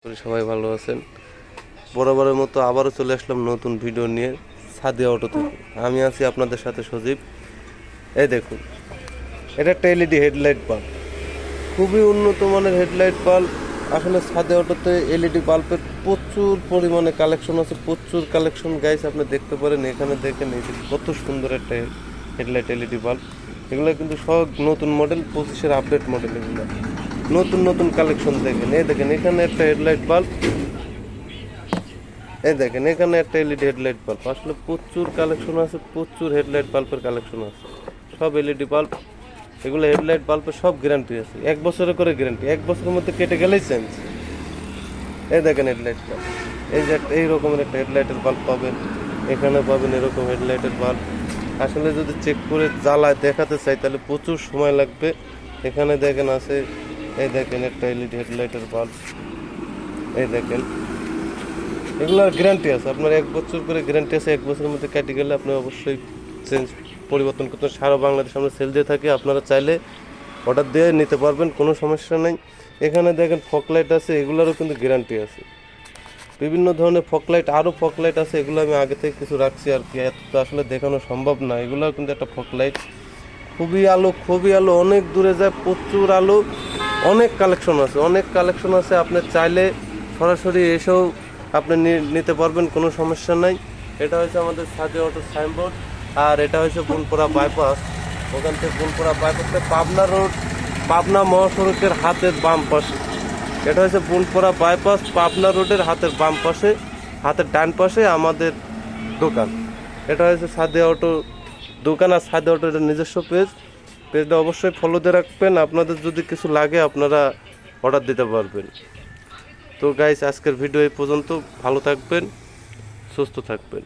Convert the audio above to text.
করি সবাই ভালো আছেন। বরাবরের মতো আবারও চলে আসলাম নতুন ভিডিও নিয়ে সাদিয়া অটো থেকে। আমি আছি আপনাদের সাথে সজীব। এই দেখুন, এটা একটা এলইডি হেডলাইট বাল্ব, খুবই উন্নত মানের হেডলাইট বাল্ব। আসলে সাদিয়া অটোতে এলইডি বাল্বের প্রচুর পরিমাণে কালেকশন আছে, প্রচুর কালেকশন গাইস। আপনি দেখতে পারেন, এখানে দেখেন এই যে কত সুন্দর একটা হেডলাইট এলইডি বাল্ব। এগুলো কিন্তু সব নতুন মডেল, 25-এর আপডেট মডেল। এগুলো নতুন নতুন কালেকশন দেখেন। এই দেখেন, এখানে একটা হেডলাইট বাল্ব, এই দেখেন এখানে একটা এলইডি হেডলাইট বাল্ব। আসলে প্রচুর কালেকশন আছে, প্রচুর হেডলাইট বাল্বের কালেকশন আছে। সব এলইডি বাল্ব, এগুলো হেডলাইট বাল্বের সব গ্যারান্টি আছে, 1 বছরের করে গ্যারান্টি। 1 বছরের মধ্যে কেটে গেলেই চেঞ্জ। এই দেখেন হেডলাইট বাল্ব, এই যে এই রকমের একটা হেডলাইটের বাল্ব পাবেন, এখানে পাবেন এরকম হেডলাইটের বাল্ব। আসলে যদি চেক করে জ্বালায় দেখাতে চাই তাহলে প্রচুর সময় লাগবে। এখানে দেখেন আছে, এই দেখেন একটা এলইডি হেডলাইটের বাল্ব, এই দেখেন। এগুলোর গ্যারান্টি আছে আপনার, 1 বছর করে গ্যারান্টি আছে। 1 বছরের মধ্যে কেটে গেলে আপনি অবশ্যই চেঞ্জ পরিবর্তন করতে। সারা বাংলাদেশে আমরা সেল দিয়ে থাকি, আপনারা চাইলে অর্ডার দিয়ে নিতে পারবেন, কোনো সমস্যা নেই। এখানে দেখেন ফকলাইট আছে, এগুলোরও কিন্তু গ্যারান্টি আছে। বিভিন্ন ধরনের ফকলাইট, আরও ফকলাইট আছে, এগুলো আমি আগে থেকে কিছু রাখছি আর কি, এত তো আসলে দেখানো সম্ভব না। এগুলোও কিন্তু একটা ফকলাইট, খুবই আলো, খুবই আলো, অনেক দূরে যায়, প্রচুর আলো। অনেক কালেকশন আছে, অনেক কালেকশন আছে। আপনি চাইলে সরাসরি এসেও আপনি নিতে পারবেন, কোনো সমস্যা নাই। এটা হচ্ছে আমাদের সাদিয়া অটো সাইনবোর্ড, আর এটা হচ্ছে বুনপুরা বাইপাস। ওখান থেকে বুনপুরা বাইপাসে পাবনা রোড, পাবনা মহাসড়কের হাতের বাম পাশে। এটা হচ্ছে বুনপুরা বাইপাস, পাবনা রোডের হাতের বাম পাশে, হাতের ডান পাশে আমাদের দোকান। এটা হচ্ছে সাদিয়া অটো দোকান, আর সাদিয়া অটোর নিজস্ব পেজটা অবশ্যই ফলো দিয়ে রাখবেন। আপনাদের যদি কিছু লাগে আপনারা অর্ডার দিতে পারবেন। তো গাইস, আজকের ভিডিও এই পর্যন্ত। ভালো থাকবেন, সুস্থ থাকবেন।